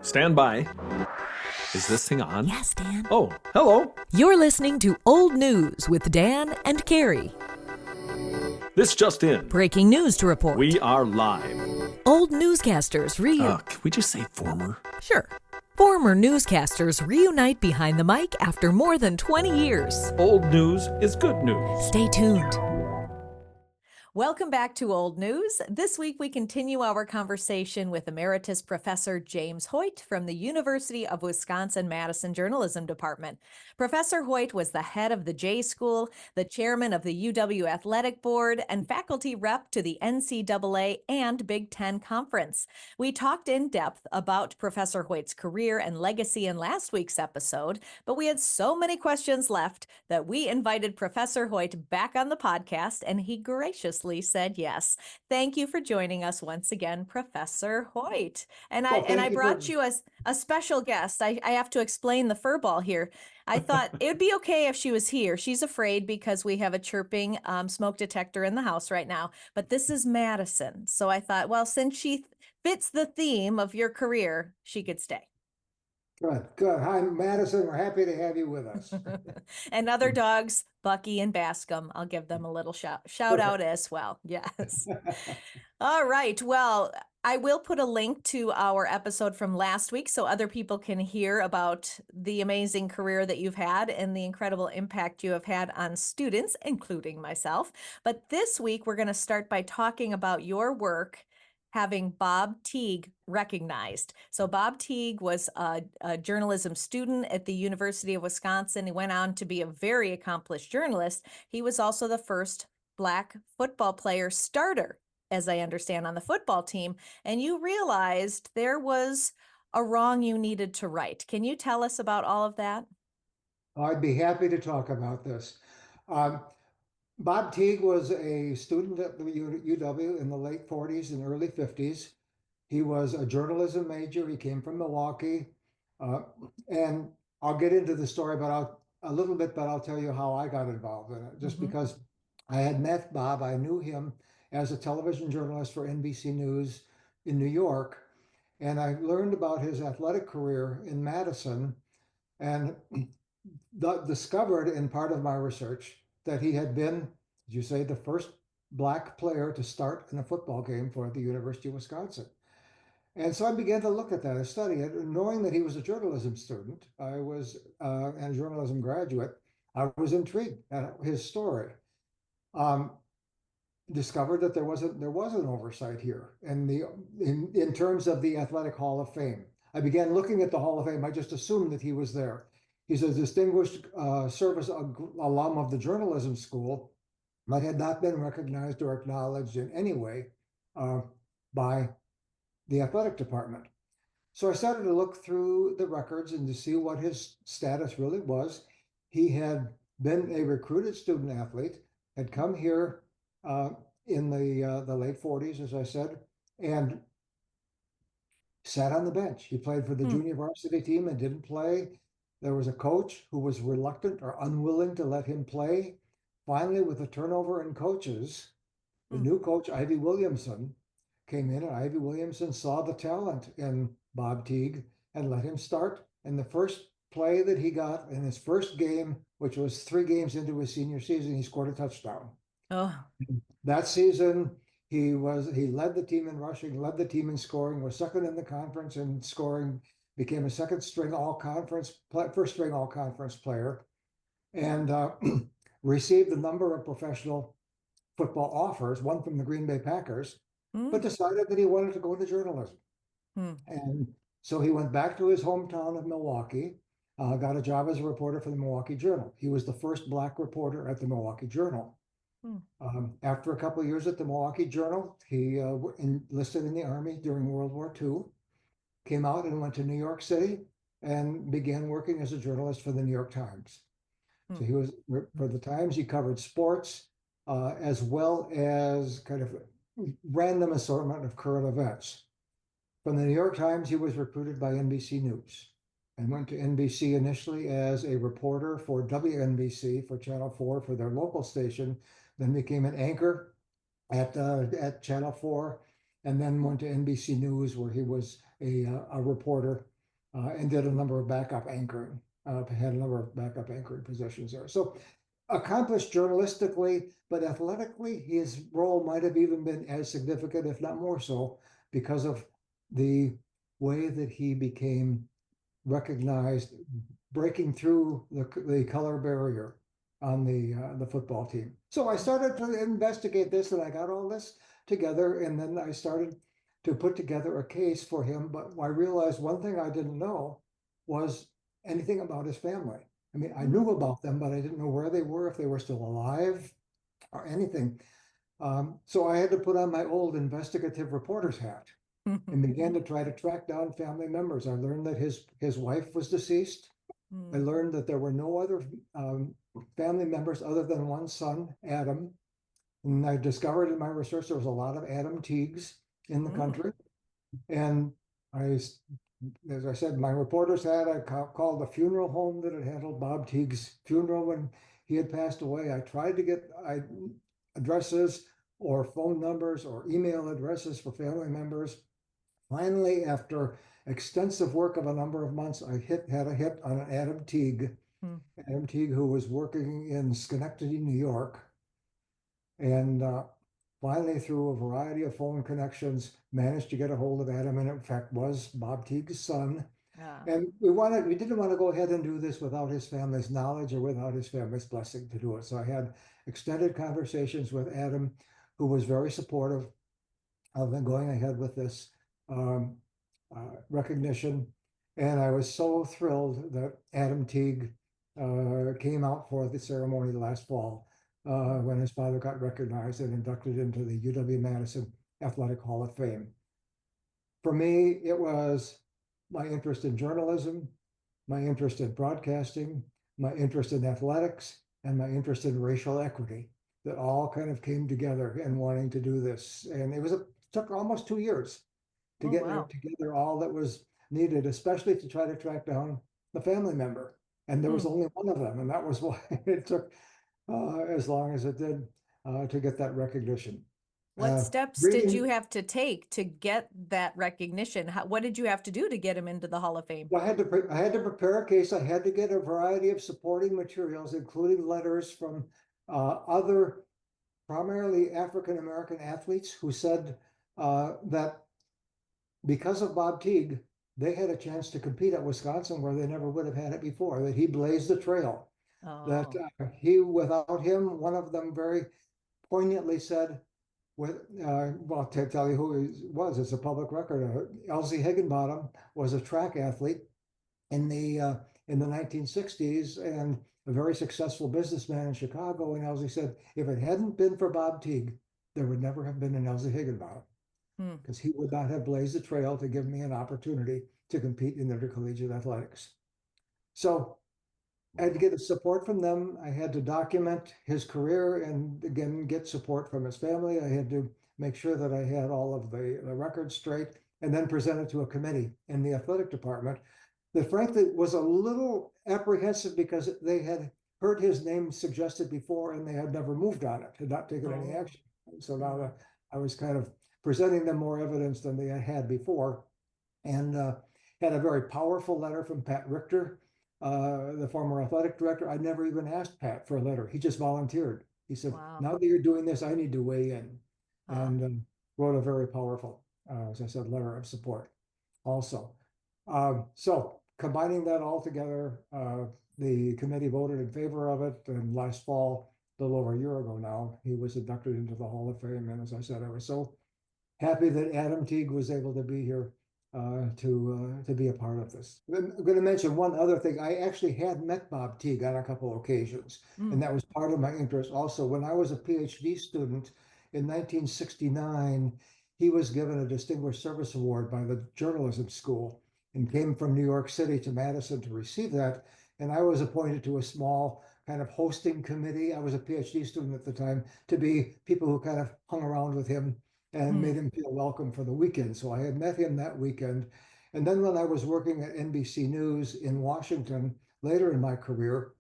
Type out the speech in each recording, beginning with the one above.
Stand by. Is this thing on? Yes, Dan. Oh, hello. You're listening to Old News with Dan and Carrie. This just in. Breaking news to report. We are live. Old newscasters Can we just say former? Sure. Former newscasters reunite behind the mic after more than 20 years. Old news is good news. Stay tuned. Welcome back to Old News. This week we continue our conversation with Emeritus Professor James Hoyt from the University of Wisconsin-Madison Journalism Department. Professor Hoyt was the head of the J School, the chairman of the UW Athletic Board, and faculty rep to the NCAA and Big Ten Conference. We talked in depth about Professor Hoyt's career and legacy in last week's episode, but we had so many questions left that we invited Professor Hoyt back on the podcast, and he graciously said yes. Thank you for joining us once again, Professor Hoyt. And I brought you as a special guest. I have to explain the furball here. I thought it would be okay if she was here. She's afraid because we have a chirping smoke detector in the house right now. But this is Madison. So I thought, well, since she fits the theme of your career, she could stay. Good. Hi, Madison. We're happy to have you with us. And other dogs, Bucky and Bascom, I'll give them a little shout out as well. Yes. All right. Well, I will put a link to our episode from last week so other people can hear about the amazing career that you've had and the incredible impact you have had on students, including myself. But this week, we're going to start by talking about your work having Bob Teague recognized. So Bob Teague was a journalism student at the University of Wisconsin. He went on to be a very accomplished journalist. He was also the first Black football player starter, as I understand, on the football team. And you realized there was a wrong you needed to right. Can you tell us about all of that? I'd be happy to talk about this. Bob Teague was a student at the UW in the late 40s and early 50s. He was a journalism major. He came from Milwaukee. And I'll get into the story but I'll tell you how I got involved in it. Just because I had met Bob, I knew him as a television journalist for NBC News in New York. And I learned about his athletic career in Madison and discovered in part of my research that he had been, as you say, the first Black player to start in a football game for the University of Wisconsin. And so I began to look at that and study it, knowing that he was a journalism student. I was and a journalism graduate. I was intrigued at his story. Discovered that there was an oversight here in terms of the Athletic Hall of Fame. I began looking at the Hall of Fame. I just assumed that he was there. He's a distinguished service alum of the journalism school, but had not been recognized or acknowledged in any way by the athletic department. So I started to look through the records and to see what his status really was. He had been a recruited student athlete, had come here in the late 40s, as I said, and sat on the bench. He played for the junior varsity team and didn't play. There was a coach who was reluctant or unwilling to let him play. Finally, with a turnover in coaches, the new coach, Ivy Williamson, came in, and Ivy Williamson saw the talent in Bob Teague and let him start. And the first play that he got in his first game, which was 3 games into his senior season, he scored a touchdown. Oh. That season, he led the team in rushing, led the team in scoring, was second in the conference in scoring, became a first string all-conference player, and received a number of professional football offers, one from the Green Bay Packers, but decided that he wanted to go into journalism. And so he went back to his hometown of Milwaukee, got a job as a reporter for the Milwaukee Journal. He was the first Black reporter at the Milwaukee Journal. After a couple of years at the Milwaukee Journal, he enlisted in the Army during World War II, came out and went to New York City and began working as a journalist for the New York Times. So he was, for the Times, he covered sports as well as kind of random assortment of current events. From the New York Times, he was recruited by NBC News and went to NBC initially as a reporter for WNBC, for Channel 4, for their local station, then became an anchor at Channel 4, and then went to NBC News, where he was a reporter and did a number of backup anchoring, had a number of backup anchoring positions there. So accomplished journalistically, but athletically, his role might have even been as significant, if not more so, because of the way that he became recognized, breaking through the color barrier on the football team. So I started to investigate this, and I got all this together, and then I started to put together a case for him. But I realized one thing I didn't know was anything about his family. I mean, I knew about them, but I didn't know where they were, if they were still alive or anything. So I had to put on my old investigative reporter's hat and began to try to track down family members. I learned that his wife was deceased. I learned that there were no other family members other than one son, Adam. And I discovered in my research there was a lot of Adam Teagues in the country. And as I said, my reporters had, I called the funeral home that had handled Bob Teague's funeral when he had passed away. I tried to get addresses or phone numbers or email addresses for family members. Finally, after extensive work of a number of months, I had a hit on an Adam Teague. Adam Teague, who was working in Schenectady, New York. And finally, through a variety of phone connections, managed to get a hold of Adam, and in fact was Bob Teague's son. And we didn't want to go ahead and do this without his family's knowledge or without his family's blessing to do it. So I had extended conversations with Adam, who was very supportive of them going ahead with this recognition. And I was so thrilled that Adam Teague came out for the ceremony last fall, when his father got recognized and inducted into the UW-Madison Athletic Hall of Fame. For me, it was my interest in journalism, my interest in broadcasting, my interest in athletics, and my interest in racial equity that all kind of came together in wanting to do this. And it took almost 2 years to get together all that was needed, especially to try to track down the family member. And there was only one of them, and that was why it took as long as it did to get that recognition. What steps did you have to take to get that recognition? What did you have to do to get him into the Hall of Fame? Well, I had to prepare a case. I had to get a variety of supporting materials, including letters from other primarily African-American athletes who said that because of Bob Teague, they had a chance to compete at Wisconsin where they never would have had it before, that he blazed the trail. That without him, one of them very poignantly said, well, to tell you who he was, it's a public record. Elsie Higginbottom was a track athlete in the 1960s and a very successful businessman in Chicago. And Elsie said, if it hadn't been for Bob Teague, there would never have been an Elsie Higginbottom, because he would not have blazed the trail to give me an opportunity to compete in intercollegiate athletics. So I had to get the support from them. I had to document his career and again get support from his family. I had to make sure that I had all of the records straight, and then present it to a committee in the athletic department that frankly was a little apprehensive because they had heard his name suggested before and they had never moved on it, had not taken any action. So now I was kind of presenting them more evidence than they had before, and had a very powerful letter from Pat Richter, the former athletic director. I never even asked Pat for a letter. He just volunteered. He said, now that you're doing this, I need to weigh in. And wrote a very powerful, as I said, letter of support also. So combining that all together, the committee voted in favor of it. And last fall, a little over a year ago now, he was inducted into the Hall of Fame. And as I said, I was so happy that Adam Teague was able to be here to be a part of this. I'm going to mention one other thing. I actually had met Bob Teague on a couple of occasions, and that was part of my interest. Also, when I was a PhD student in 1969, he was given a Distinguished Service Award by the Journalism School and came from New York City to Madison to receive that. And I was appointed to a small kind of hosting committee. I was a PhD student at the time, to be people who kind of hung around with him and made him feel welcome for the weekend. So I had met him that weekend. And then when I was working at NBC News in Washington, later in my career,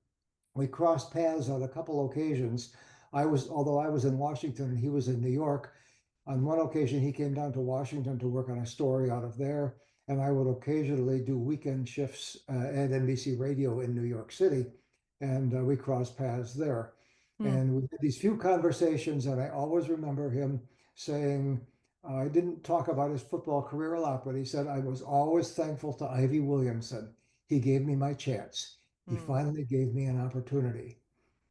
we crossed paths on a couple occasions. Although I was in Washington and he was in New York, On one occasion, he came down to Washington to work on a story out of there, and I would occasionally do weekend shifts at NBC Radio in New York City, and we crossed paths there. And we had these few conversations, and I always remember him saying, I didn't talk about his football career a lot, but he said, I was always thankful to Ivy Williamson. He gave me my chance. He finally gave me an opportunity.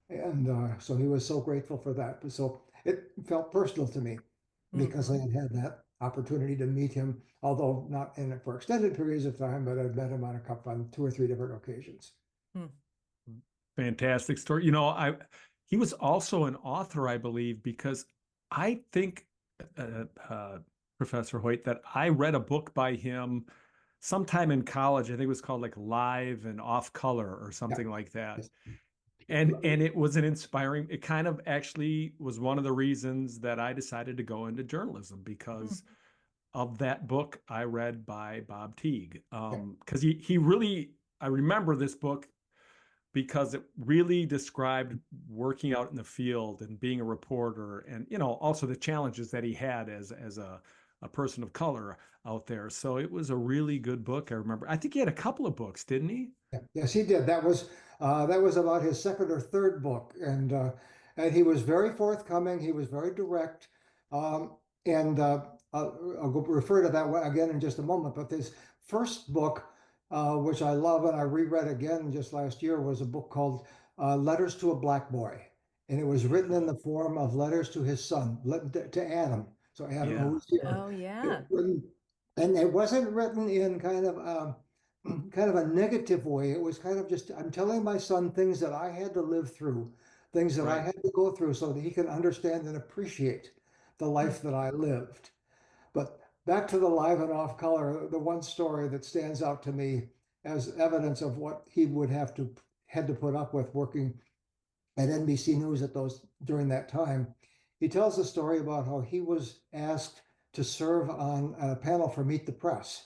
And so he was so grateful for that. But so it felt personal to me because I had had that opportunity to meet him, although not in it for extended periods of time, but I'd met him on 2 or 3 different occasions. Fantastic story. He was also an author, I believe, because I think, Professor Hoyt, that I read a book by him sometime in college. I think it was called like Live and Off Color or something like that. And it was it kind of actually was one of the reasons that I decided to go into journalism, because of that book I read by Bob Teague. Because he really, I remember this book because it really described working out in the field and being a reporter, and also the challenges that he had as a person of color out there. So it was a really good book. I remember. I think he had a couple of books, didn't he? Yes, he did. That was about his second or third book, and he was very forthcoming. He was very direct, and I'll refer to that again in just a moment. But his first book, which I love and I reread again just last year, was a book called Letters to a Black Boy, and it was written in the form of letters to his son, to Adam. So Adam, who was here. Oh, yeah. And it wasn't written in kind of a negative way. It was kind of just, I'm telling my son things that I had to live through, things that I had to go through so that he can understand and appreciate the life that I lived. But back to the Live and Off Color, the one story that stands out to me as evidence of what he would had to put up with working at NBC News during that time. He tells a story about how he was asked to serve on a panel for Meet the Press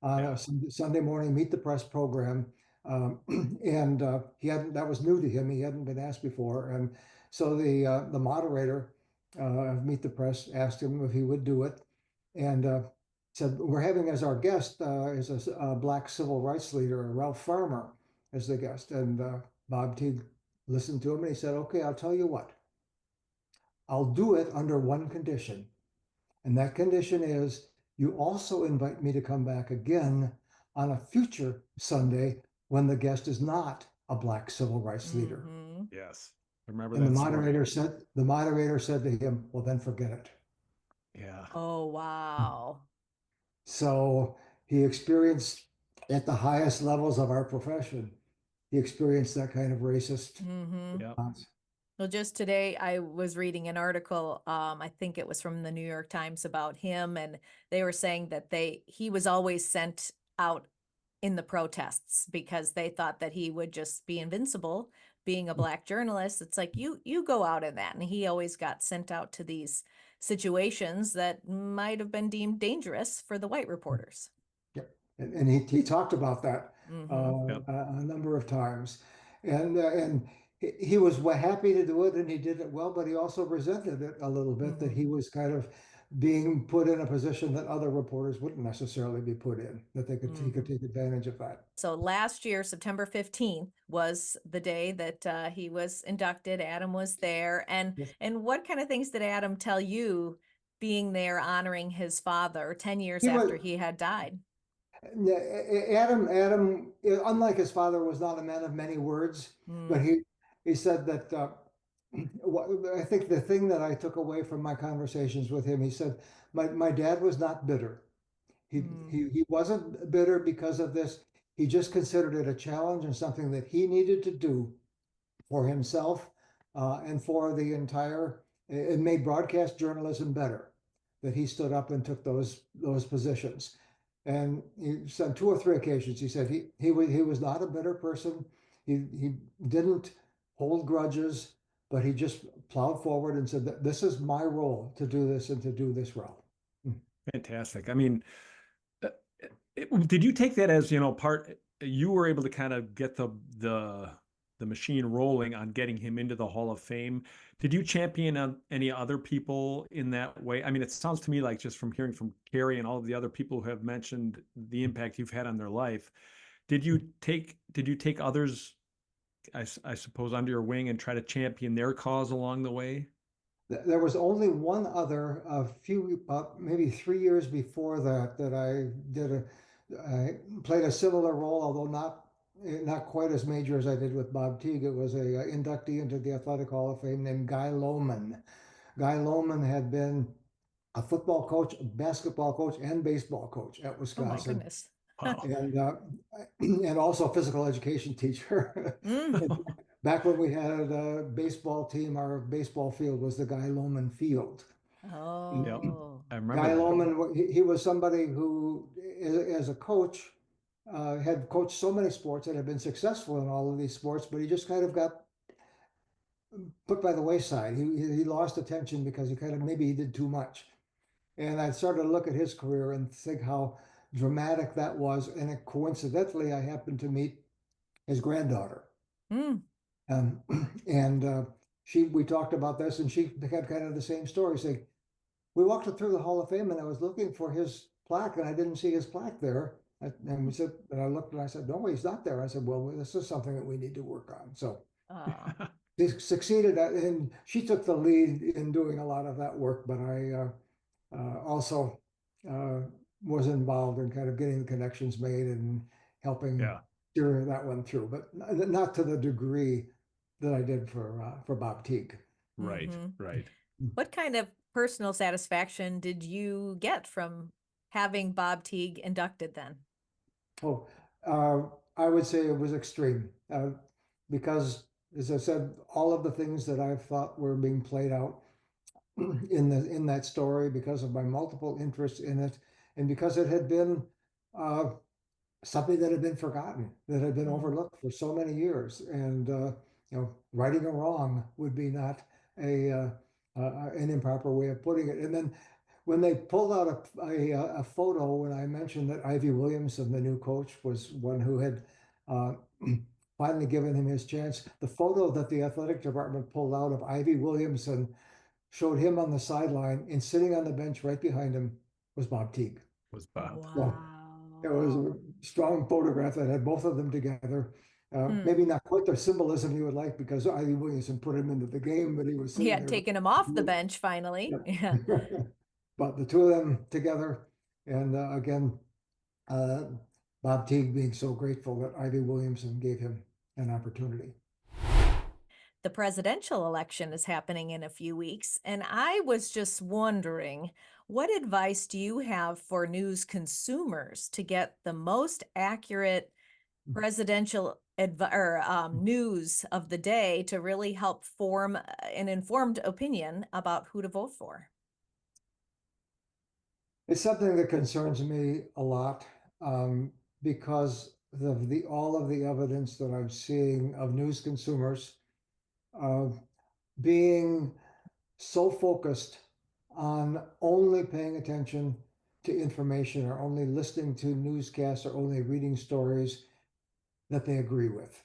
on a Sunday morning Meet the Press program. And that was new to him. He hadn't been asked before. And so the moderator of Meet the Press asked him if he would do it, and said, we're having as our guest is a Black civil rights leader, Ralph Farmer, as the guest. And Bob Teague listened to him and he said, okay, I'll tell you what. I'll do it under one condition. And that condition is you also invite me to come back again on a future Sunday when the guest is not a Black civil rights leader. Yes, I remember and that. The moderator said to him, well, then forget it. Yeah. Oh, wow. So he experienced at the highest levels of our profession, he experienced that kind of racist response. Well, just today I was reading an article, I think it was from the New York Times, about him, and they were saying that he was always sent out in the protests because they thought that he would just be invincible being a Black journalist. It's like, you go out in that. And he always got sent out to these situations that might have been deemed dangerous for the white reporters. Yep. And he talked about that a number of times. And he was happy to do it, and he did it well, but he also resented it a little bit that he was kind of being put in a position that other reporters wouldn't necessarily be put in, that he could take advantage of that. So last year, September 15th was the day that he was inducted. Adam was there. And what kind of things did Adam tell you being there honoring his father 10 years after he had died? Adam, unlike his father, was not a man of many words, but he said that I think the thing that I took away from my conversations with him, he said, my dad was not bitter. He wasn't bitter because of this. He just considered it a challenge and something that he needed to do for himself and for the entire. It made broadcast journalism better that he stood up and took those positions. And he said 2 or 3 occasions, he said he was not a bitter person. He didn't hold grudges, but he just plowed forward and said that this is my role to do this and to do this well. Fantastic. I mean, did you take that as, part, you were able to kind of get the the machine rolling on getting him into the Hall of Fame. Did you champion any other people in that way? I mean, it sounds to me like, just from hearing from Carrie and all of the other people who have mentioned the impact you've had on their life, did you take others, I suppose, under your wing and try to champion their cause along the way? There was only one other, maybe 3 years before that I played a similar role, although not quite as major as I did with Bob Teague. It was a inductee into the Athletic Hall of Fame named Guy Lohman. Guy Lohman had been a football coach, a basketball coach, and baseball coach at Oh my Wisconsin. goodness. Wow. And also a physical education teacher. Mm. Back when we had a baseball team, our baseball field was the Guy Lohman Field. Yep, Oh. I remember Guy that. Lohman, he was somebody who, as a coach, had coached so many sports and had been successful in all of these sports, but he just kind of got put by the wayside. He lost attention because maybe he did too much. And I started to look at his career and think how dramatic that was. And coincidentally, I happened to meet his granddaughter. Mm. And we talked about this, and she had kind of the same story. Saying, we walked through the Hall of Fame, and I was looking for his plaque, and I didn't see his plaque there. And I looked, and I said, no, he's not there. I said, well, this is something that we need to work on. So they succeeded, and she took the lead in doing a lot of that work. But I also was involved in kind of getting the connections made and helping steer that one through, but not to the degree that I did for Bob Teague. Right, right. What kind of personal satisfaction did you get from having Bob Teague inducted then? Oh, I would say it was extreme because, as I said, all of the things that I thought were being played out in that story, because of my multiple interests in it, and because it had been something that had been forgotten, that had been overlooked for so many years, and righting a wrong would be not an improper way of putting it. And then when they pulled out a photo, when I mentioned that Ivy Williamson, the new coach, was one who had finally given him his chance, the photo that the athletic department pulled out of Ivy Williamson showed him on the sideline, and sitting on the bench right behind him was Bob Teague. Was Bob. Wow. So it was a strong photograph that had both of them together. Maybe not quite the symbolism you would like, because Ivy Williamson put him into the game, but he was He sitting had there. taken him off the bench finally. Yeah. But the two of them together, and again, Bob Teague being so grateful that Ivy Williamson gave him an opportunity. The presidential election is happening in a few weeks, and I was just wondering, what advice do you have for news consumers to get the most accurate presidential news of the day to really help form an informed opinion about who to vote for? It's something that concerns me a lot, because of all of the evidence that I'm seeing of news consumers being so focused on only paying attention to information, or only listening to newscasts, or only reading stories that they agree with.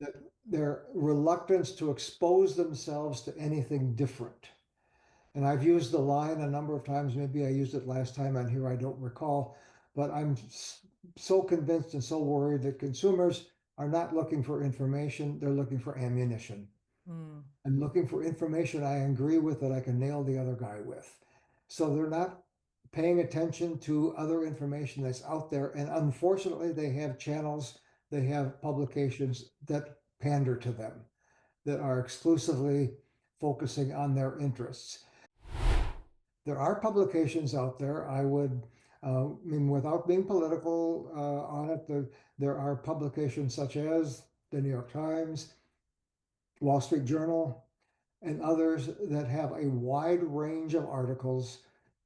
That their reluctance to expose themselves to anything different. And I've used the line a number of times, maybe I used it last time on here, I don't recall, but I'm so convinced and so worried that consumers are not looking for information, they're looking for ammunition. I'm looking for information I agree with, that I can nail the other guy with. So they're not paying attention to other information that's out there. And unfortunately, they have channels, they have publications that pander to them, that are exclusively focusing on their interests. There are publications out there, I would, without being political on it, there are publications such as the New York Times, Wall Street Journal, and others that have a wide range of articles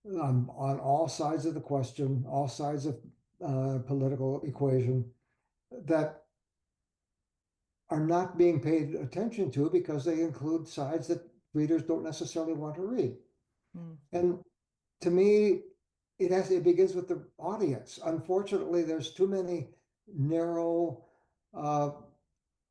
on all sides of the question, all sides of political equation, that are not being paid attention to because they include sides that readers don't necessarily want to read. And to me, it begins with the audience. Unfortunately, there's too many narrow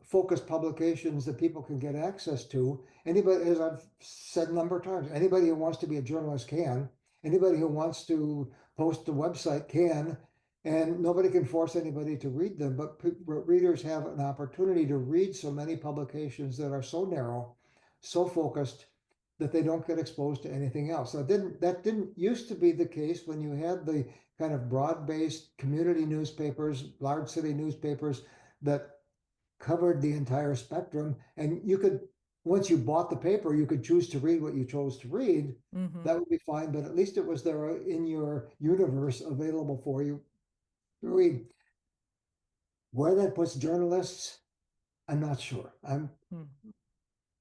focused publications that people can get access to. Anybody, as I've said a number of times, anybody who wants to be a journalist can. Anybody who wants to post a website can, and nobody can force anybody to read them. But readers have an opportunity to read so many publications that are so narrow, so focused, that they don't get exposed to anything else. That didn't used to be the case when you had the kind of broad-based community newspapers, large city newspapers that covered the entire spectrum. And you could, once you bought the paper, you could choose to read what you chose to read. That would be fine, but at least it was there in your universe available for you to read. Where that puts journalists, I'm not sure.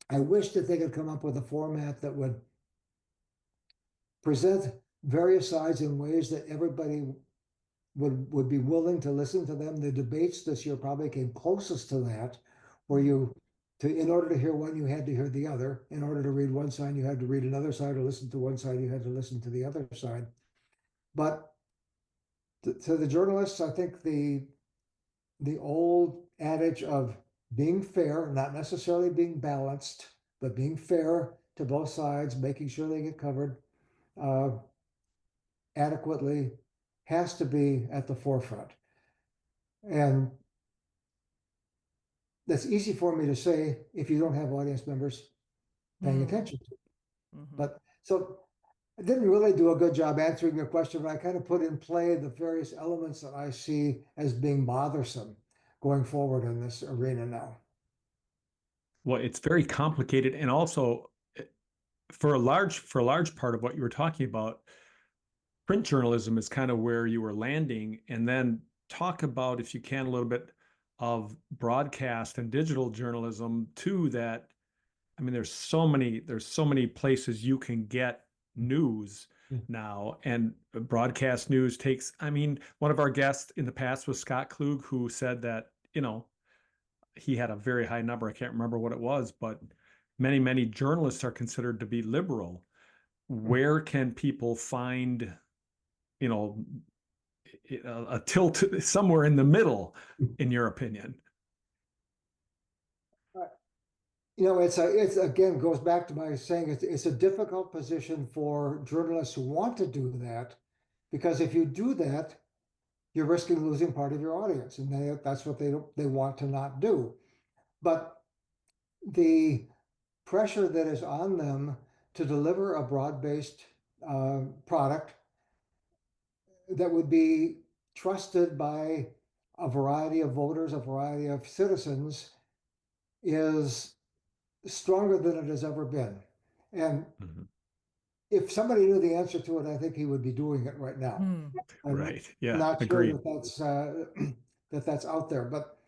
I wish that they could come up with a format that would present various sides in ways that everybody would be willing to listen to them. The debates this year probably came closest to that, where in order to hear one, you had to hear the other. In order to read one side, you had to read another side, or listen to one side, you had to listen to the other side. But to the journalists, I think the old adage of being fair, not necessarily being balanced, but being fair to both sides, making sure they get covered adequately, has to be at the forefront. And that's easy for me to say if you don't have audience members paying attention to it. But so I didn't really do a good job answering your question, but I kind of put in play the various elements that I see as being bothersome going forward in this arena now. Well, it's very complicated, and also for a large part of what you were talking about, print journalism is kind of where you were landing, and then talk about, if you can, a little bit of broadcast and digital journalism too. That, I mean, there's so many places you can get news now, and broadcast news takes, I mean, one of our guests in the past was Scott Klug, who said that, he had a very high number. I can't remember what it was, but many journalists are considered to be liberal. Where can people find, a tilt somewhere in the middle, in your opinion? It's again, goes back to my saying it's a difficult position for journalists who want to do that, because if you do that, you're risking losing part of your audience, and that's what they want to not do. But the pressure that is on them to deliver a broad-based product that would be trusted by a variety of voters, a variety of citizens, is stronger than it has ever been. And if somebody knew the answer to it, I think he would be doing it right now. Right. Yeah. Not Agreed. sure that's out there, but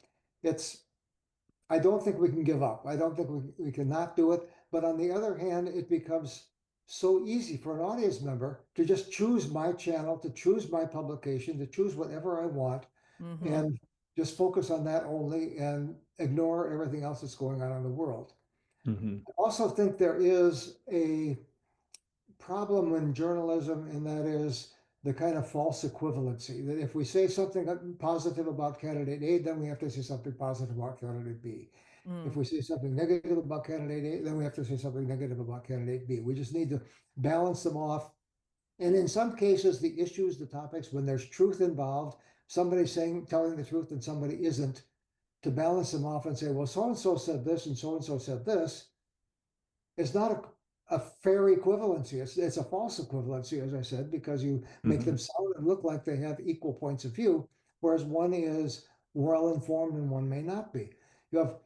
I don't think we can give up. I don't think we cannot do it. But on the other hand, it becomes so easy for an audience member to just choose my channel, to choose my publication, to choose whatever I want, and just focus on that only and ignore everything else that's going on in the world. I also think there is a problem in journalism, and that is the kind of false equivalency, that if we say something positive about candidate A, then we have to say something positive about candidate B. If we say something negative about candidate A, then we have to say something negative about candidate B. We just need to balance them off. And in some cases, the issues, the topics, when there's truth involved, somebody's telling the truth and somebody isn't, to balance them off and say, well, so-and-so said this and so-and-so said this, it's not a fair equivalency. It's a false equivalency, as I said, because you make them sound and look like they have equal points of view, whereas one is well-informed and one may not be. You have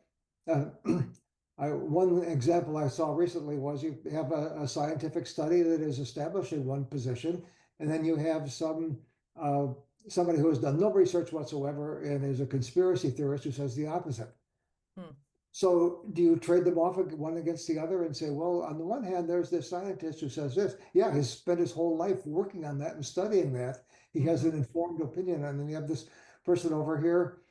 one example I saw recently was you have a scientific study that is established in one position, and then you have somebody who has done no research whatsoever and is a conspiracy theorist who says the opposite. So do you trade them off one against the other and say, well, on the one hand, there's this scientist who says this. Yeah, he's spent his whole life working on that and studying that. He has an informed opinion. And then you have this person over here,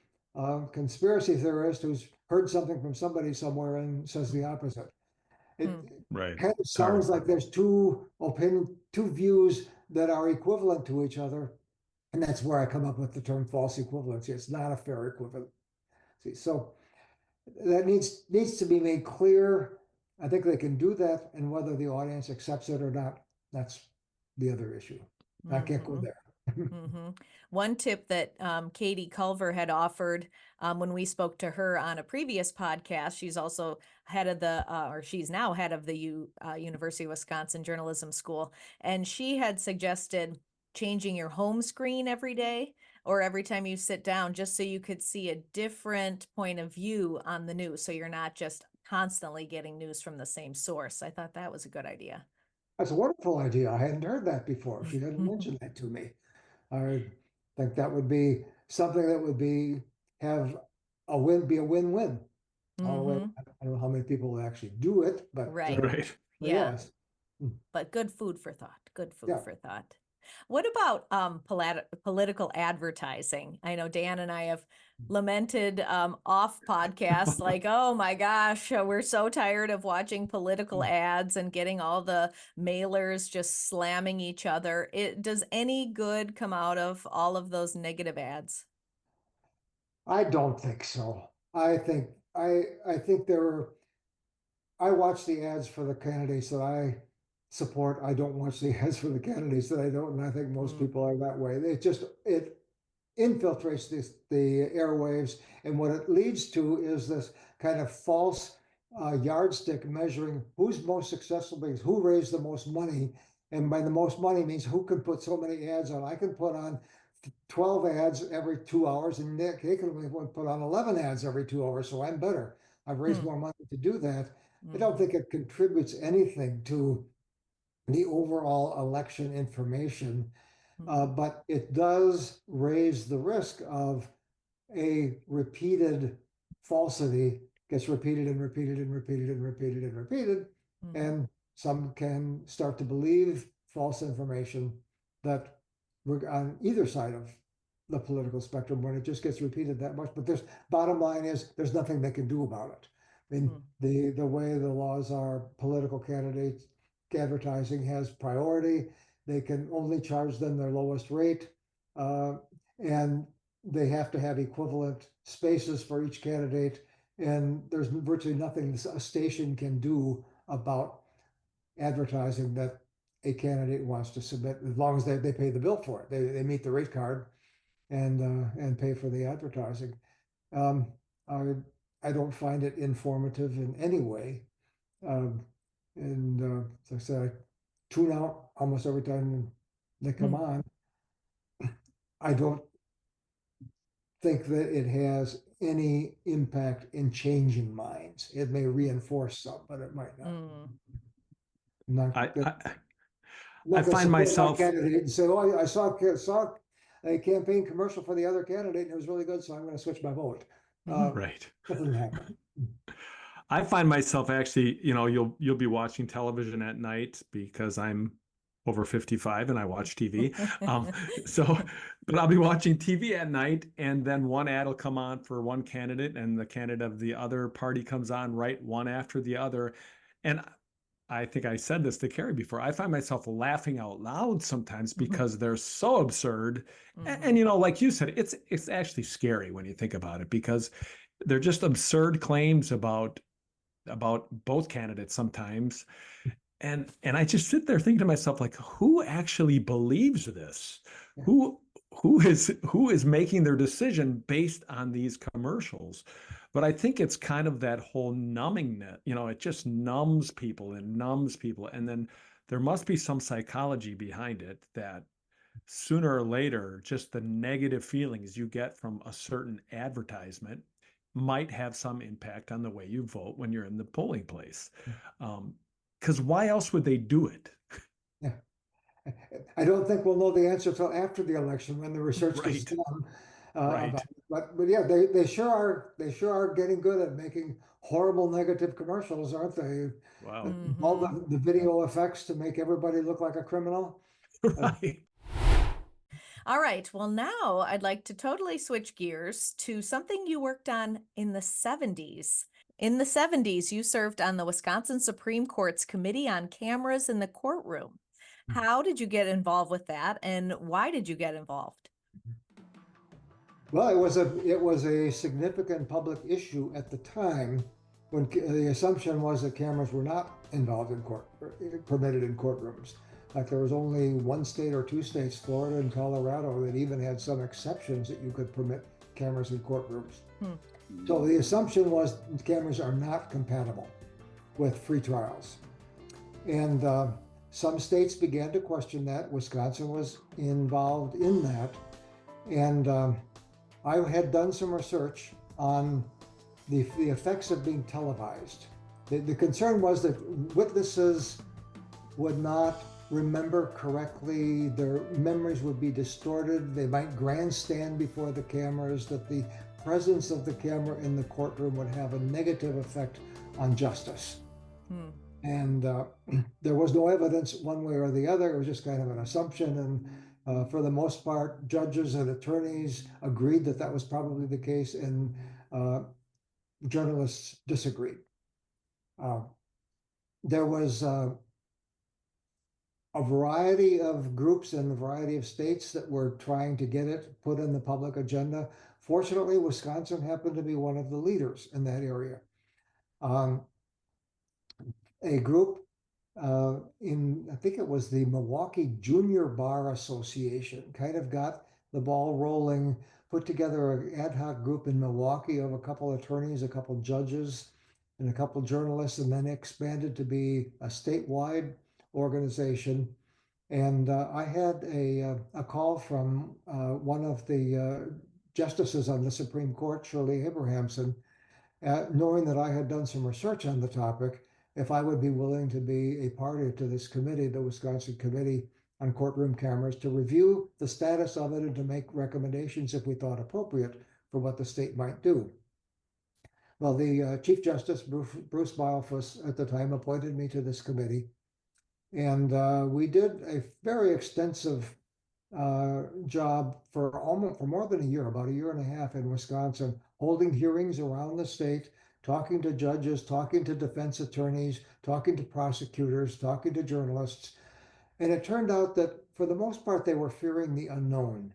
conspiracy theorist, who's heard something from somebody somewhere and says the opposite. It kind of sounds like there's two views that are equivalent to each other. And that's where I come up with the term false equivalency. It's not a fair equivalency. So that needs to be made clear. I think they can do that, and whether the audience accepts it or not, that's the other issue. I can't go there. One tip that Katie Culver had offered when we spoke to her on a previous podcast, she's also head of the, or she's now head of the University of Wisconsin Journalism School, and she had suggested changing your home screen every day or every time you sit down, just so you could see a different point of view on the news, so you're not just constantly getting news from the same source. I thought that was a good idea. That's a wonderful idea. I hadn't heard that before. She hadn't mentioned that to me. I think that would be something that would be a win-win. Although I don't know how many people will actually do it, but Right. Yeah. Yes. But good food for thought. Good food Yeah. for thought. What about political advertising? I know Dan and I have lamented off podcasts like, oh my gosh, we're so tired of watching political ads and getting all the mailers just slamming each other. Does any good come out of all of those negative ads? I don't think so. I think I watch the ads for the candidates that I support. I don't watch the ads for the candidates that I don't, and I think most people are that way. It infiltrates the airwaves, and what it leads to is this kind of false yardstick measuring who's most successful, because who raised the most money, and by the most money means who can put so many ads on. I can put on 12 ads every 2 hours, and Nick, he can only put on 11 ads every 2 hours, so I'm better. I've raised more money to do that. I don't think it contributes anything to the overall election information, but it does raise the risk of a repeated falsity gets repeated and repeated and repeated and repeated and repeated, and some can start to believe false information that we're on either side of the political spectrum when it just gets repeated that much. But bottom line is there's nothing they can do about it. I mean, the way the laws are, political candidates advertising has priority. They can only charge them their lowest rate, and they have to have equivalent spaces for each candidate. And there's virtually nothing a station can do about advertising that a candidate wants to submit, as long as they pay the bill for it. They meet the rate card and pay for the advertising. I don't find it informative in any way. And as I said, I tune out almost every time they come on. I don't think that it has any impact in changing minds. It may reinforce some, but it might not. I find myself candidate and say, "Oh, I saw a campaign commercial for the other candidate, and it was really good, so I'm going to switch my vote." Right. Doesn't happen. I find myself actually, you'll be watching television at night because I'm over 55 and I watch TV. But I'll be watching TV at night, and then one ad will come on for one candidate, and the candidate of the other party comes on right one after the other. And I think I said this to Carrie before. I find myself laughing out loud sometimes because they're so absurd. And like you said, it's actually scary when you think about it, because they're just absurd claims about both candidates sometimes. And I just sit there thinking to myself, like, who actually believes this? Who is making their decision based on these commercials? But I think it's kind of that whole numbingness, it just numbs people. And then there must be some psychology behind it that sooner or later, just the negative feelings you get from a certain advertisement might have some impact on the way you vote when you're in the polling place. Because why else would they do it? Yeah. I don't think we'll know the answer till after the election when the research is done. Right. But yeah, they sure are getting good at making horrible negative commercials, aren't they? Wow. All the video effects to make everybody look like a criminal. Right. All right. Well, now I'd like to totally switch gears to something you worked on in the 70s. In the 70s, you served on the Wisconsin Supreme Court's Committee on Cameras in the Courtroom. How did you get involved with that, and why did you get involved? Well, it was a significant public issue at the time when the assumption was that cameras were not involved in permitted in courtrooms. Like there was only one state or two states, Florida and Colorado, that even had some exceptions that you could permit cameras in courtrooms. So the assumption was cameras are not compatible with free trials. And some states began to question that. Wisconsin was involved in that. And I had done some research on the effects of being televised. The concern was that witnesses would not remember correctly, their memories would be distorted, they might grandstand before the cameras, that the presence of the camera in the courtroom would have a negative effect on justice. And there was no evidence one way or the other. It was just kind of an assumption. And for the most part, judges and attorneys agreed that that was probably the case, and journalists disagreed. There was a variety of groups in a variety of states that were trying to get it put in the public agenda. Fortunately, Wisconsin happened to be one of the leaders in that area. A group I think it was the Milwaukee Junior Bar Association, kind of got the ball rolling, put together an ad hoc group in Milwaukee of a couple attorneys, a couple judges, and a couple journalists, and then expanded to be a statewide organization. And I had a call from one of the justices on the Supreme Court, Shirley Abrahamson, knowing that I had done some research on the topic, if I would be willing to be a party to this committee, the Wisconsin Committee on Courtroom Cameras, to review the status of it and to make recommendations if we thought appropriate for what the state might do. Well, the Chief Justice, Bruce Bylfuss, at the time appointed me to this committee. And we did a very extensive job for more than a year, about a year and a half in Wisconsin, holding hearings around the state, talking to judges, talking to defense attorneys, talking to prosecutors, talking to journalists. And it turned out that for the most part, they were fearing the unknown.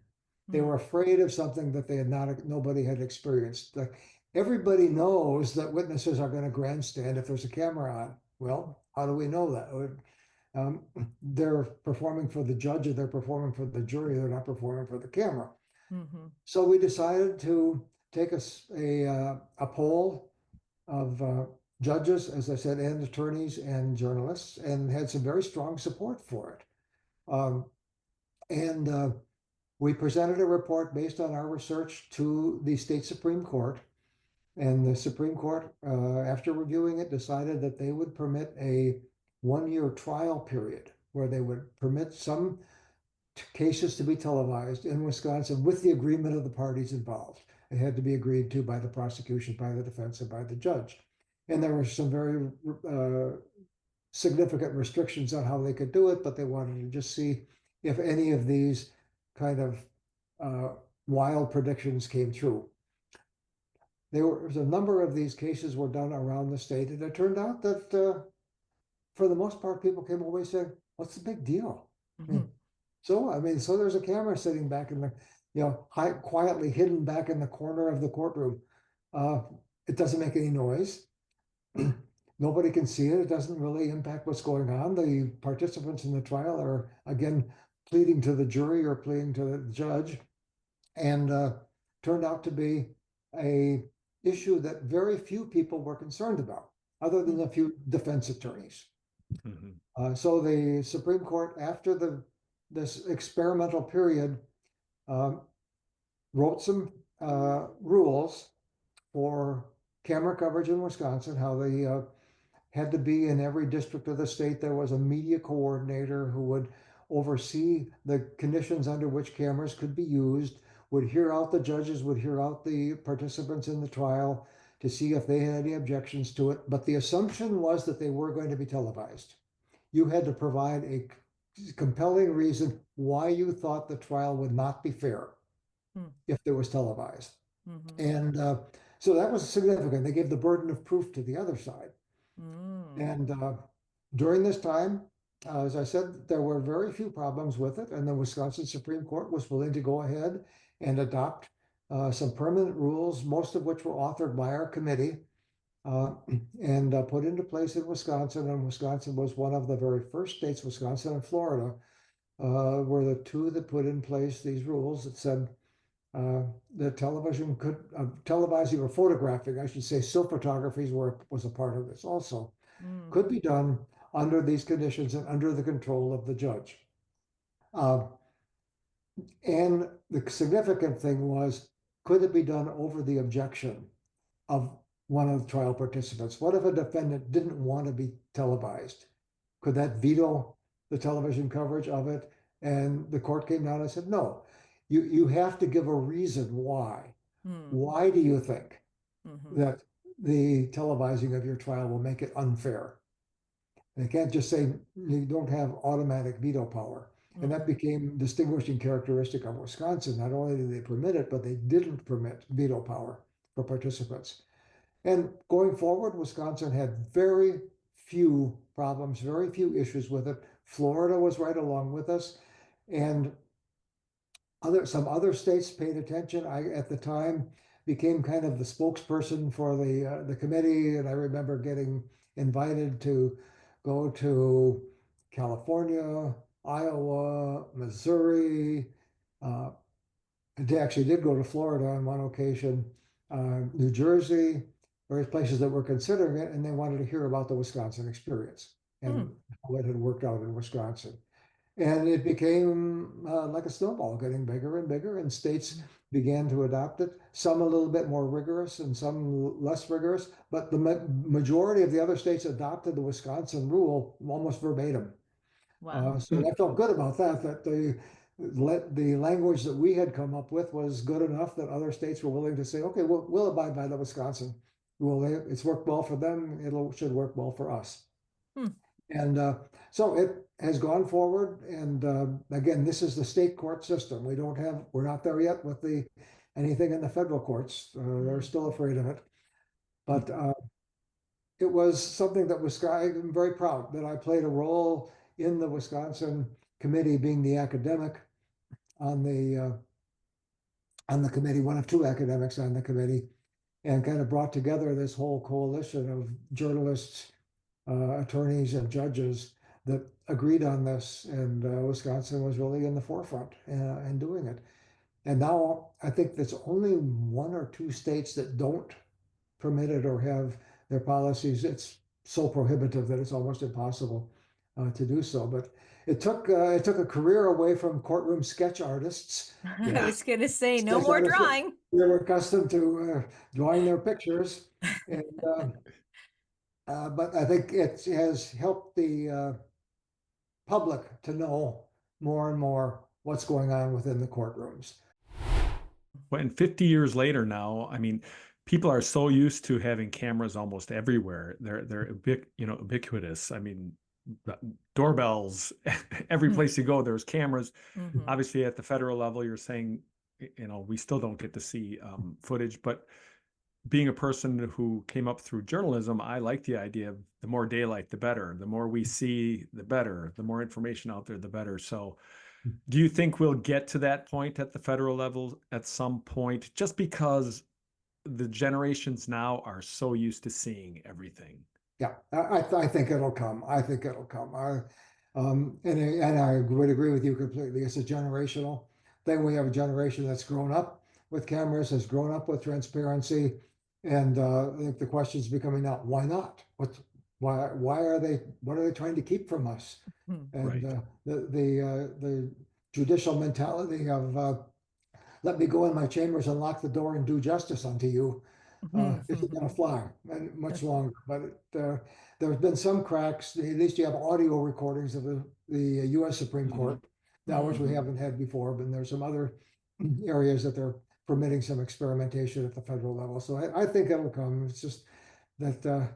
They were afraid of something that nobody had experienced. Like, everybody knows that witnesses are going to grandstand if there's a camera on. Well, how do we know that? They're performing for the judge, or they're performing for the jury. They're not performing for the camera. So we decided to take a poll of judges, as I said, and attorneys and journalists, and had some very strong support for it. We presented a report based on our research to the state Supreme Court. And the Supreme Court, after reviewing it, decided that they would permit a one-year trial period where they would permit some cases to be televised in Wisconsin with the agreement of the parties involved. It had to be agreed to by the prosecution, by the defense, and by the judge. And there were some very significant restrictions on how they could do it, but they wanted to just see if any of these kind of wild predictions came true. There was a number of these cases were done around the state, and it turned out that for the most part, people came away saying, "What's the big deal?" So there's a camera sitting back in the, quietly hidden back in the corner of the courtroom. It doesn't make any noise. Nobody can see it. It doesn't really impact what's going on. The participants in the trial are, again, pleading to the jury or pleading to the judge, and turned out to be a issue that very few people were concerned about, other than a few defense attorneys. So the Supreme Court, after this experimental period, wrote some rules for camera coverage in Wisconsin, how they had to be in every district of the state. There was a media coordinator who would oversee the conditions under which cameras could be used, would hear out the judges, would hear out the participants in the trial to see if they had any objections to it. But the assumption was that they were going to be televised. You had to provide a compelling reason why you thought the trial would not be fair if it was televised. And so that was significant. They gave the burden of proof to the other side. And during this time, as I said, there were very few problems with it, and the Wisconsin Supreme Court was willing to go ahead and adopt some permanent rules, most of which were authored by our committee and put into place in Wisconsin. And Wisconsin was one of the very first states, Wisconsin and Florida, were the two that put in place these rules that said that television could, televising or photographing, I should say, still photography was a part of this also, could be done under these conditions and under the control of the judge. And the significant thing was, could it be done over the objection of one of the trial participants? What if a defendant didn't want to be televised? Could that veto the television coverage of it? And the court came down and said, no, you have to give a reason why. Why do you think that the televising of your trial will make it unfair? They can't just say you don't have automatic veto power. And that became a distinguishing characteristic of Wisconsin. Not only did they permit it, but they didn't permit veto power for participants. And going forward, Wisconsin had very few problems, very few issues with it. Florida was right along with us. And some other states paid attention. I, at the time, became kind of the spokesperson for the committee. And I remember getting invited to go to California, Iowa, Missouri. I actually did go to Florida on one occasion, New Jersey, various places that were considering it, and they wanted to hear about the Wisconsin experience and how it had worked out in Wisconsin. And it became like a snowball, getting bigger and bigger, and states began to adopt it, some a little bit more rigorous and some less rigorous, but the majority of the other states adopted the Wisconsin rule almost verbatim. Wow. So I felt good about that the language that we had come up with was good enough that other states were willing to say, okay, we'll abide by the Wisconsin rule. It's worked well for them. It should work well for us. And so it has gone forward. And again, this is the state court system. We're not there yet with anything in the federal courts. They're still afraid of it. But it was something that I'm very proud that I played a role in the Wisconsin committee, being the academic on the committee, one of two academics on the committee, and kind of brought together this whole coalition of journalists, attorneys, and judges that agreed on this. And Wisconsin was really in the forefront in doing it. And now I think there's only one or two states that don't permit it or have their policies. It's so prohibitive that it's almost impossible to do so. But it took a career away from courtroom sketch artists. I was going to say, no more drawing. They were accustomed to drawing their pictures, and but I think it has helped the public to know more and more what's going on within the courtrooms. Well, and 50 years later now, I mean, people are so used to having cameras almost everywhere. They're ubiquitous. I mean, doorbells, every place you go, there's cameras. Obviously, at the federal level, you're saying, we still don't get to see footage. But being a person who came up through journalism, I like the idea of the more daylight, the better. The more we see, the better. The more information out there, the better. So do you think we'll get to that point at the federal level at some point, just because the generations now are so used to seeing everything? Yeah, I think it'll come. I think it'll come. And I would agree with you completely. It's a generational thing. We have a generation that's grown up with cameras, has grown up with transparency, and I think the question is becoming now: why not? Why are they? What are they trying to keep from us? And the judicial mentality of let me go in my chambers and lock the door and do justice unto you isn't going to fly much longer. But there's been some cracks. At least you have audio recordings of the U.S. Supreme Court now, which we haven't had before. But there's some other areas that they're permitting some experimentation at the federal level. So I think it'll come. It's just that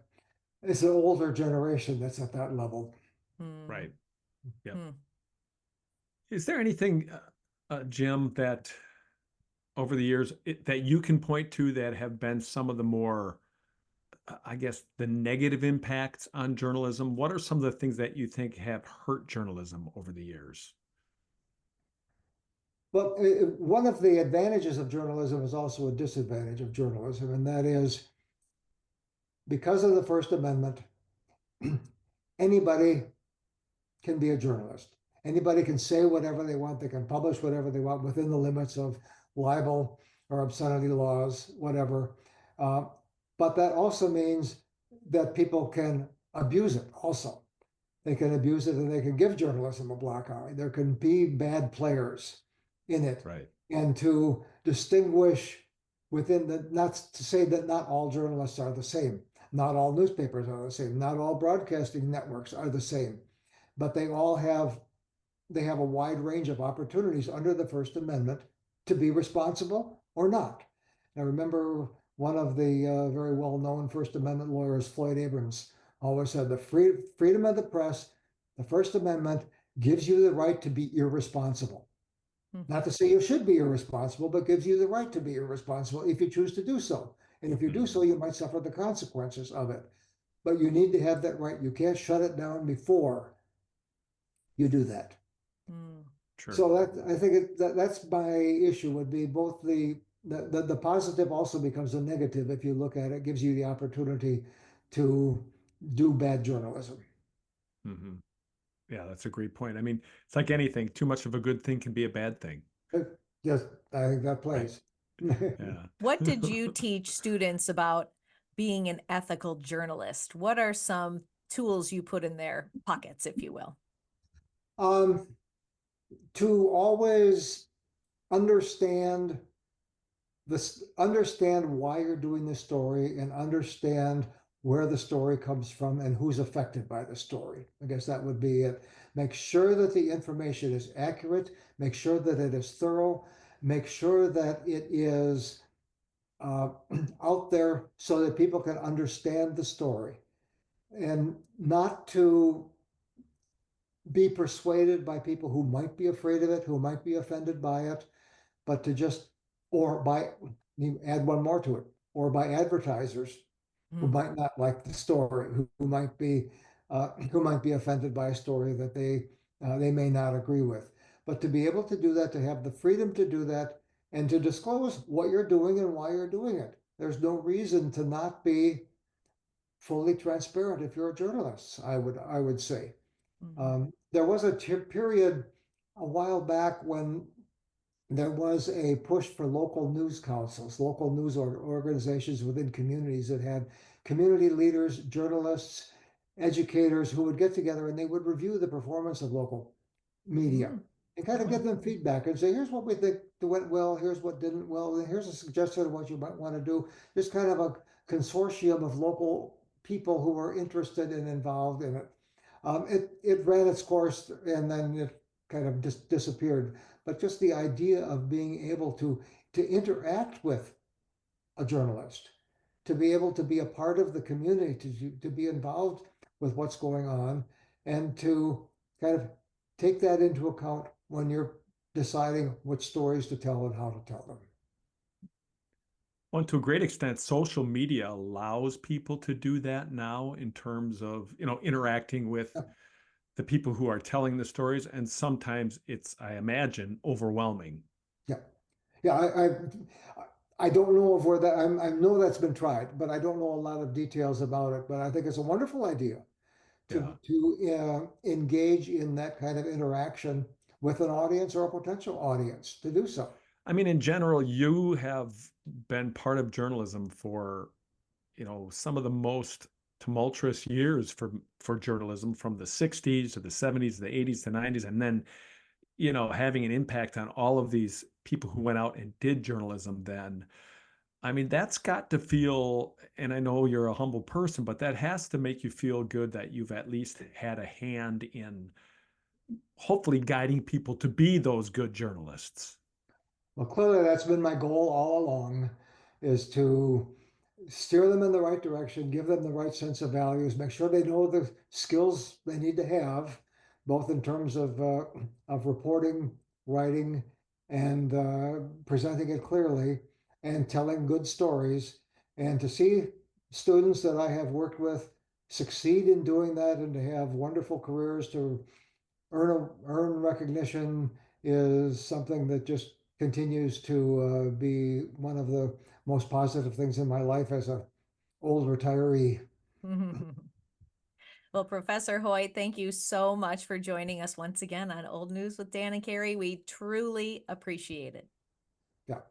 it's an older generation that's at that level. Right. Yeah. Is there anything, Jim, that over the years that you can point to that have been some of the more, I guess, the negative impacts on journalism? What are some of the things that you think have hurt journalism over the years? But one of the advantages of journalism is also a disadvantage of journalism, and that is because of the First Amendment, anybody can be a journalist. Anybody can say whatever they want. They can publish whatever they want within the limits of libel or obscenity laws, whatever. Uh, but that also means that people can abuse it also. They can abuse it and they can give journalism a black eye. There can be bad players in it. Right. And to distinguish within the, not to say that not all journalists are the same. Not all newspapers are the same. Not all broadcasting networks are the same. But they all have a wide range of opportunities under the First Amendment to be responsible or not. I remember one of the very well-known First Amendment lawyers, Floyd Abrams, always said the freedom of the press, the First Amendment gives you the right to be irresponsible. Mm-hmm. Not to say you should be irresponsible, but gives you the right to be irresponsible if you choose to do so. And if you do so, you might suffer the consequences of it. But you need to have that right. You can't shut it down before you do that. Sure. So that I think that's my issue would be both the positive also becomes a negative if you look at it, gives you the opportunity to do bad journalism. Mm-hmm. Yeah, that's a great point. I mean, it's like anything, too much of a good thing can be a bad thing. Yes, I think that plays. Right. Yeah. What did you teach students about being an ethical journalist? What are some tools you put in their pockets, if you will? To always understand why you're doing this story and understand where the story comes from and who's affected by the story. I guess that would be it. Make sure that the information is accurate, make sure that it is thorough, make sure that it is out there so that people can understand the story, and not to be persuaded by people who might be afraid of it, who might be offended by it, but to just, or by, add one more to it, or by advertisers who might not like the story, who might be offended by a story that they may not agree with. But to be able to do that, to have the freedom to do that, and to disclose what you're doing and why you're doing it. There's no reason to not be fully transparent if you're a journalist, I would say. There was a period a while back when there was a push for local news councils, local news organizations within communities that had community leaders, journalists, educators who would get together and they would review the performance of local media and kind of give them feedback and say, here's what we think went well, here's what didn't well, and here's a suggestion of what you might want to do. Just kind of a consortium of local people who were interested and involved in it. It ran its course and then it kind of just disappeared. But just the idea of being able to interact with a journalist, to be able to be a part of the community, to be involved with what's going on, and to kind of take that into account when you're deciding which stories to tell and how to tell them. Well, to a great extent, social media allows people to do that now in terms of, interacting with the people who are telling the stories. And sometimes it's, I imagine, overwhelming. Yeah. Yeah. I don't know of where that, I know that's been tried, but I don't know a lot of details about it. But I think it's a wonderful idea to engage in that kind of interaction with an audience or a potential audience to do so. I mean, in general, you have been part of journalism for, some of the most tumultuous years for journalism, from the 60s to the 70s, the 80s to 90s, and then, having an impact on all of these people who went out and did journalism then. I mean, that's got to feel, and I know you're a humble person, but that has to make you feel good that you've at least had a hand in hopefully guiding people to be those good journalists. Well, clearly that's been my goal all along, is to steer them in the right direction, give them the right sense of values, make sure they know the skills they need to have, both in terms of reporting, writing, and presenting it clearly, and telling good stories. And to see students that I have worked with succeed in doing that and to have wonderful careers, to earn recognition is something that just continues to be one of the most positive things in my life as a old retiree. Well, Professor Hoyt, thank you so much for joining us once again on Old News with Dan and Carrie. We truly appreciate it. Yeah,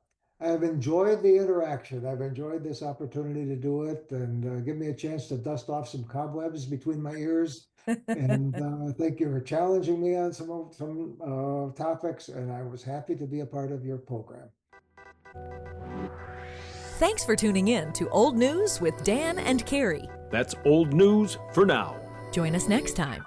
I've enjoyed the interaction. I've enjoyed this opportunity to do it and give me a chance to dust off some cobwebs between my ears. And thank you for challenging me on some topics, and I was happy to be a part of your program. Thanks for tuning in to Old News with Dan and Carrie. That's old news for now. Join us next time.